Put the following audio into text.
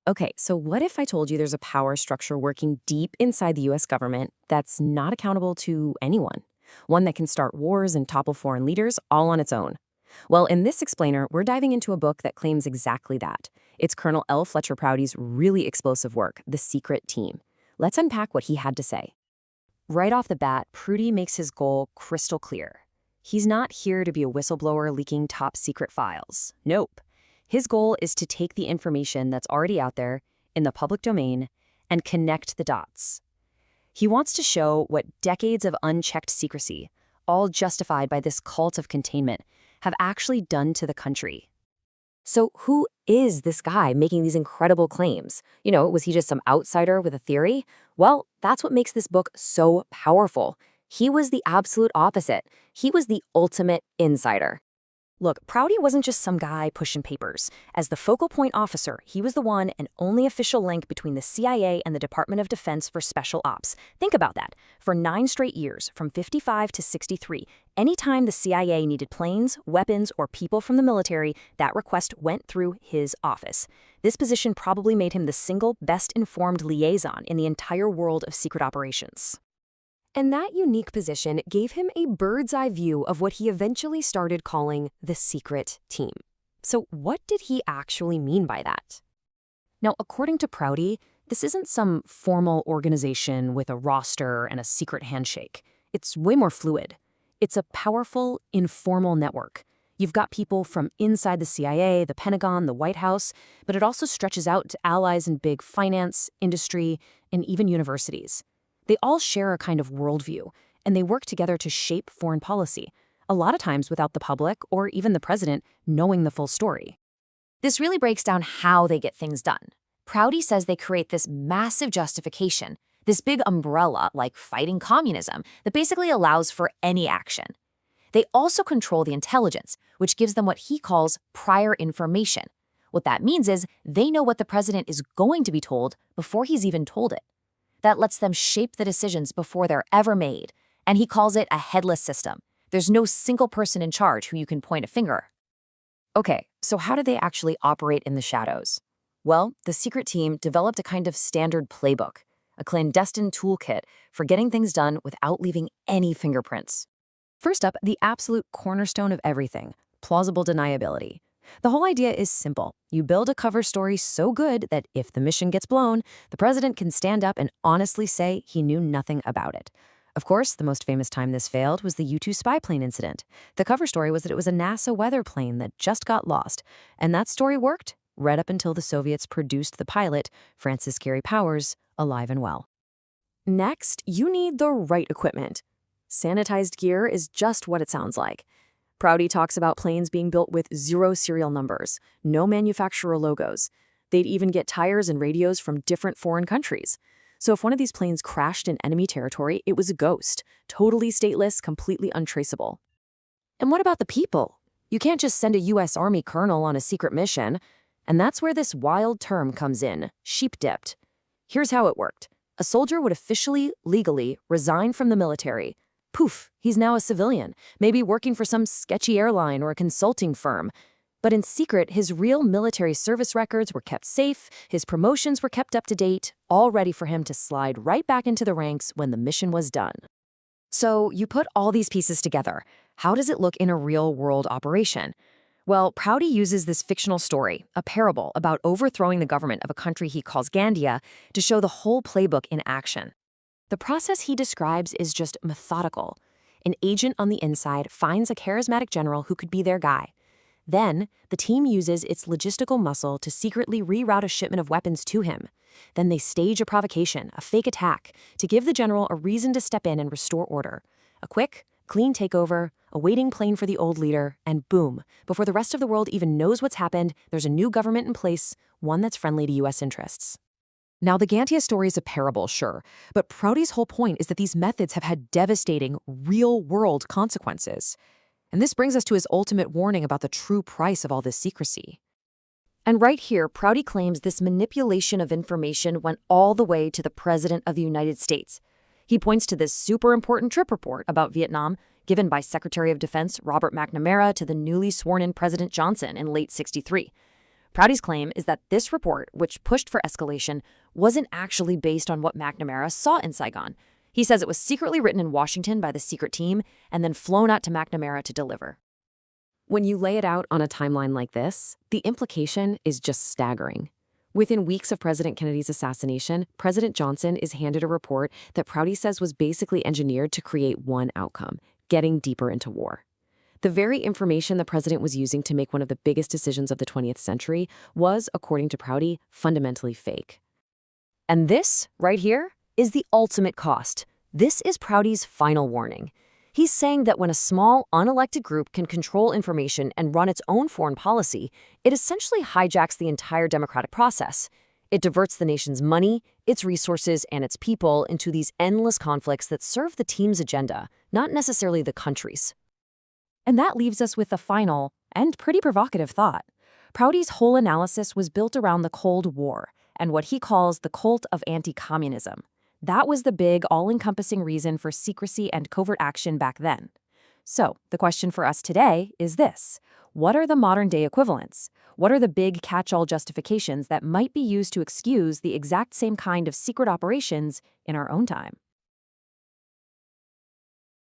Okay, so what if I told you there's a power structure working deep inside the US government that's not accountable to anyone? One that can start wars and topple foreign leaders all on its own. Well, in this explainer, we're diving into a book that claims exactly that. It's Colonel L. Fletcher Prouty's really explosive work, The Secret Team. Let's unpack what he had to say. Right off the bat, Prouty makes his goal crystal clear. He's not here to be a whistleblower leaking top secret files. Nope. His goal is to take the information that's already out there in the public domain and connect the dots. He wants to show what decades of unchecked secrecy, all justified by this cult of containment, have actually done to the country. So who is this guy making these incredible claims? Was he just some outsider with a theory? Well, that's what makes this book so powerful. He was the absolute opposite. He was the ultimate insider. Look, Prouty wasn't just some guy pushing papers. As the focal point officer, he was the one and only official link between the CIA and the Department of Defense for Special Ops. Think about that. For 9 straight years, from 55 to 63, anytime the CIA needed planes, weapons, or people from the military, that request went through his office. This position probably made him the single best-informed liaison in the entire world of secret operations. And that unique position gave him a bird's-eye view of what he eventually started calling the secret team. So what did he actually mean by that? Now, according to Prouty, this isn't some formal organization with a roster and a secret handshake. It's way more fluid. It's a powerful, informal network. You've got people from inside the CIA, the Pentagon, the White House, but it also stretches out to allies in big finance, industry, and even universities. They all share a kind of worldview, and they work together to shape foreign policy, a lot of times without the public or even the president knowing the full story. This really breaks down how they get things done. Prouty says they create this massive justification, this big umbrella like fighting communism that basically allows for any action. They also control the intelligence, which gives them what he calls prior information. What that means is they know what the president is going to be told before he's even told it. That lets them shape the decisions before they're ever made, and he calls it a headless system. There's no single person in charge who you can point a finger. Okay, so how do they actually operate in the shadows? Well, the secret team developed a kind of standard playbook, a clandestine toolkit for getting things done without leaving any fingerprints. First up, the absolute cornerstone of everything, plausible deniability. The whole idea is simple. You build a cover story so good that if the mission gets blown, the president can stand up and honestly say he knew nothing about it. Of course, the most famous time this failed was the U-2 spy plane incident. The cover story was that it was a NASA weather plane that just got lost, and that story worked right up until the Soviets produced the pilot, Francis Gary Powers, alive and well. Next, you need the right equipment. Sanitized gear is just what it sounds like. Prouty talks about planes being built with 0 serial numbers, no manufacturer logos. They'd even get tires and radios from different foreign countries. So if one of these planes crashed in enemy territory, it was a ghost, totally stateless, completely untraceable. And what about the people? You can't just send a U.S. Army colonel on a secret mission. And that's where this wild term comes in, sheep-dipped. Here's how it worked. A soldier would officially, legally, resign from the military. Poof, he's now a civilian, maybe working for some sketchy airline or a consulting firm. But in secret, his real military service records were kept safe, his promotions were kept up to date, all ready for him to slide right back into the ranks when the mission was done. So you put all these pieces together. How does it look in a real-world operation? Well, Prouty uses this fictional story, a parable about overthrowing the government of a country he calls Gandia, to show the whole playbook in action. The process he describes is just methodical. An agent on the inside finds a charismatic general who could be their guy. Then, the team uses its logistical muscle to secretly reroute a shipment of weapons to him. Then they stage a provocation, a fake attack, to give the general a reason to step in and restore order. A quick, clean takeover, a waiting plane for the old leader, and boom, before the rest of the world even knows what's happened, there's a new government in place, one that's friendly to U.S. interests. Now, the Gantia story is a parable, sure, but Prouty's whole point is that these methods have had devastating, real-world consequences. And this brings us to his ultimate warning about the true price of all this secrecy. And right here, Prouty claims this manipulation of information went all the way to the President of the United States. He points to this super important trip report about Vietnam given by Secretary of Defense Robert McNamara to the newly sworn-in President Johnson in late '63. Prouty's claim is that this report, which pushed for escalation, wasn't actually based on what McNamara saw in Saigon. He says it was secretly written in Washington by the secret team and then flown out to McNamara to deliver. When you lay it out on a timeline like this, the implication is just staggering. Within weeks of President Kennedy's assassination, President Johnson is handed a report that Prouty says was basically engineered to create one outcome: getting deeper into war. The very information the president was using to make one of the biggest decisions of the 20th century was, according to Prouty, fundamentally fake. And this, right here, is the ultimate cost. This is Prouty's final warning. He's saying that when a small, unelected group can control information and run its own foreign policy, it essentially hijacks the entire democratic process. It diverts the nation's money, its resources, and its people into these endless conflicts that serve the team's agenda, not necessarily the country's. And that leaves us with the final, and pretty provocative thought. Prouty's whole analysis was built around the Cold War and what he calls the cult of anti-communism. That was the big, all-encompassing reason for secrecy and covert action back then. So, the question for us today is this: what are the modern-day equivalents? What are the big catch-all justifications that might be used to excuse the exact same kind of secret operations in our own time?